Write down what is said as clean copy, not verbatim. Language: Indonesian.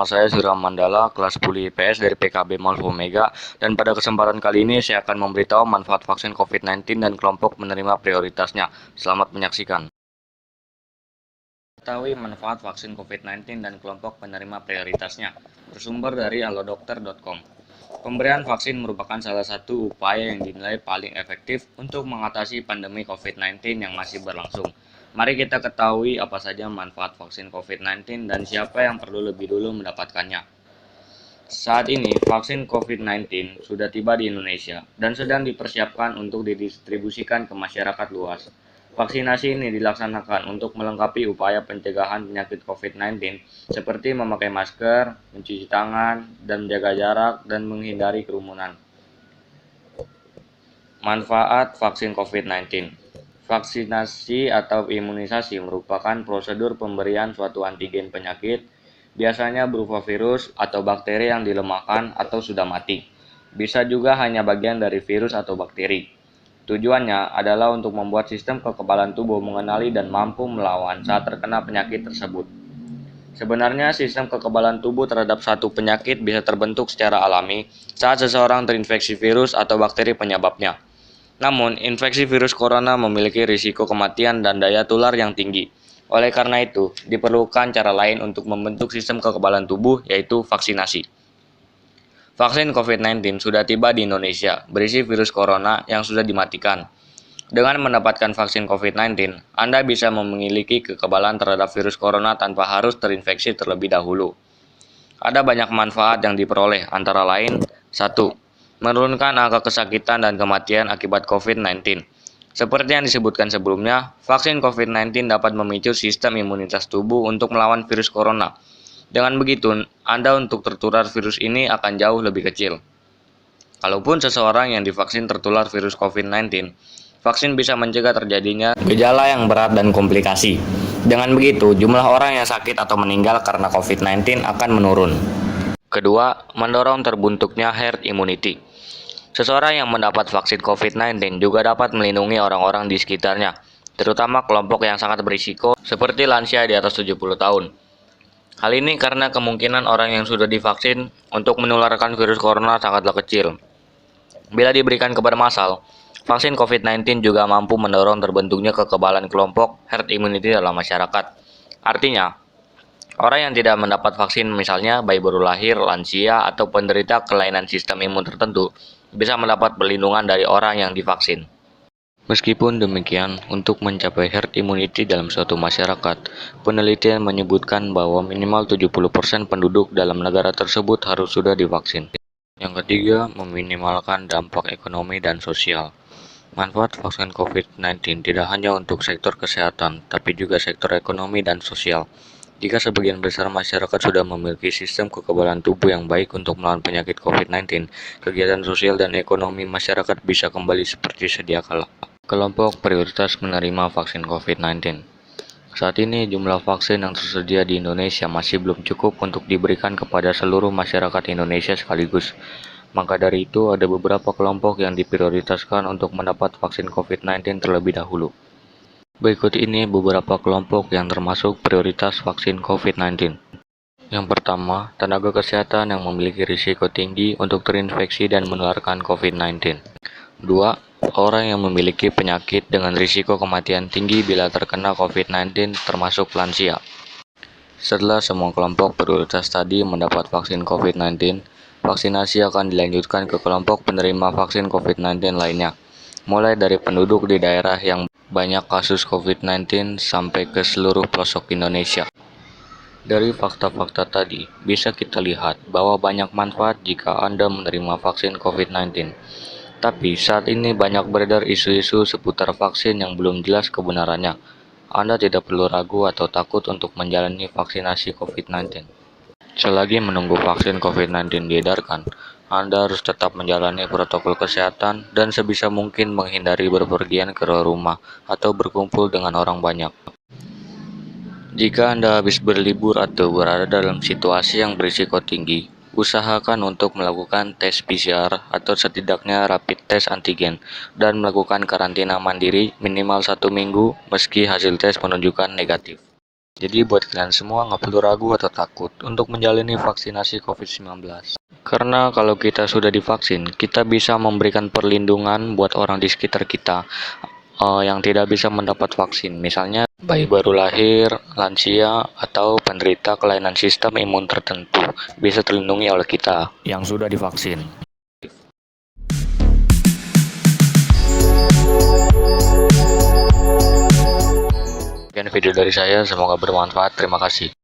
saya Surya Mandala, kelas 10 IPS dari PKB Malvo Mega, dan pada kesempatan kali ini saya akan memberitahu manfaat vaksin COVID-19 dan kelompok menerima prioritasnya. Selamat menyaksikan. Ketahui manfaat vaksin COVID-19 dan kelompok penerima prioritasnya, bersumber dari alodokter.com. Pemberian vaksin merupakan salah satu upaya yang dinilai paling efektif untuk mengatasi pandemi COVID-19 yang masih berlangsung. Mari kita ketahui apa saja manfaat vaksin COVID-19 dan siapa yang perlu lebih dulu mendapatkannya. Saat ini, vaksin COVID-19 sudah tiba di Indonesia dan sedang dipersiapkan untuk didistribusikan ke masyarakat luas. Vaksinasi ini dilaksanakan untuk melengkapi upaya pencegahan penyakit COVID-19 seperti memakai masker, mencuci tangan, dan menjaga jarak dan menghindari kerumunan. Manfaat vaksin COVID-19. Vaksinasi atau imunisasi merupakan prosedur pemberian suatu antigen penyakit, biasanya berupa virus atau bakteri yang dilemahkan atau sudah mati. Bisa juga hanya bagian dari virus atau bakteri. Tujuannya adalah untuk membuat sistem kekebalan tubuh mengenali dan mampu melawan saat terkena penyakit tersebut. Sebenarnya sistem kekebalan tubuh terhadap satu penyakit bisa terbentuk secara alami saat seseorang terinfeksi virus atau bakteri penyebabnya. Namun, infeksi virus corona memiliki risiko kematian dan daya tular yang tinggi. Oleh karena itu, diperlukan cara lain untuk membentuk sistem kekebalan tubuh, yaitu vaksinasi. Vaksin COVID-19 sudah tiba di Indonesia, berisi virus corona yang sudah dimatikan. Dengan mendapatkan vaksin COVID-19, Anda bisa memiliki kekebalan terhadap virus corona tanpa harus terinfeksi terlebih dahulu. Ada banyak manfaat yang diperoleh, antara lain: 1. Menurunkan angka kesakitan dan kematian akibat COVID-19. Seperti yang disebutkan sebelumnya, vaksin COVID-19 dapat memicu sistem imunitas tubuh untuk melawan virus corona. Dengan begitu, Anda untuk tertular virus ini akan jauh lebih kecil. Kalaupun seseorang yang divaksin tertular virus COVID-19, vaksin bisa mencegah terjadinya gejala yang berat dan komplikasi. Dengan begitu, jumlah orang yang sakit atau meninggal karena COVID-19 akan menurun. Kedua, mendorong terbentuknya herd immunity. Seseorang yang mendapat vaksin COVID-19 juga dapat melindungi orang-orang di sekitarnya, terutama kelompok yang sangat berisiko seperti lansia di atas 70 tahun. Hal ini karena kemungkinan orang yang sudah divaksin untuk menularkan virus corona sangatlah kecil. Bila diberikan kepada massal, vaksin COVID-19 juga mampu mendorong terbentuknya kekebalan kelompok herd immunity dalam masyarakat. Artinya, orang yang tidak mendapat vaksin, misalnya bayi baru lahir, lansia, atau penderita kelainan sistem imun tertentu, bisa mendapat perlindungan dari orang yang divaksin. Meskipun demikian, untuk mencapai herd immunity dalam suatu masyarakat, penelitian menyebutkan bahwa minimal 70% penduduk dalam negara tersebut harus sudah divaksin. Yang ketiga, meminimalkan dampak ekonomi dan sosial. Manfaat vaksin COVID-19 tidak hanya untuk sektor kesehatan, tapi juga sektor ekonomi dan sosial. Jika sebagian besar masyarakat sudah memiliki sistem kekebalan tubuh yang baik untuk melawan penyakit COVID-19, kegiatan sosial dan ekonomi masyarakat bisa kembali seperti sedia kala. Kelompok prioritas menerima vaksin COVID-19. Saat ini jumlah vaksin yang tersedia di Indonesia masih belum cukup untuk diberikan kepada seluruh masyarakat Indonesia sekaligus. Maka dari itu ada beberapa kelompok yang diprioritaskan untuk mendapat vaksin COVID-19 terlebih dahulu. Berikut ini beberapa kelompok yang termasuk prioritas vaksin COVID-19. Yang pertama, tenaga kesehatan yang memiliki risiko tinggi untuk terinfeksi dan menularkan COVID-19. 2. Orang yang memiliki penyakit dengan risiko kematian tinggi bila terkena COVID-19 termasuk lansia. Setelah semua kelompok prioritas tadi mendapat vaksin COVID-19, vaksinasi akan dilanjutkan ke kelompok penerima vaksin COVID-19 lainnya, mulai dari penduduk di daerah yang banyak kasus COVID-19 sampai ke seluruh pelosok Indonesia. Dari fakta-fakta tadi, bisa kita lihat bahwa banyak manfaat jika Anda menerima vaksin COVID-19. Tapi saat ini banyak beredar isu-isu seputar vaksin yang belum jelas kebenarannya. Anda tidak perlu ragu atau takut untuk menjalani vaksinasi COVID-19. Selagi menunggu vaksin COVID-19 diedarkan, Anda harus tetap menjalani protokol kesehatan dan sebisa mungkin menghindari bepergian ke luar rumah atau berkumpul dengan orang banyak. Jika Anda habis berlibur atau berada dalam situasi yang berisiko tinggi, usahakan untuk melakukan tes PCR atau setidaknya rapid test antigen dan melakukan karantina mandiri minimal 1 minggu meski hasil tes menunjukkan negatif. Jadi buat kalian semua nggak perlu ragu atau takut untuk menjalani vaksinasi COVID-19. Karena kalau kita sudah divaksin, kita bisa memberikan perlindungan buat orang di sekitar kita yang tidak bisa mendapat vaksin. Misalnya bayi baru lahir, lansia, atau penderita kelainan sistem imun tertentu bisa terlindungi oleh kita yang sudah divaksin. Sekian video dari saya, semoga bermanfaat. Terima kasih.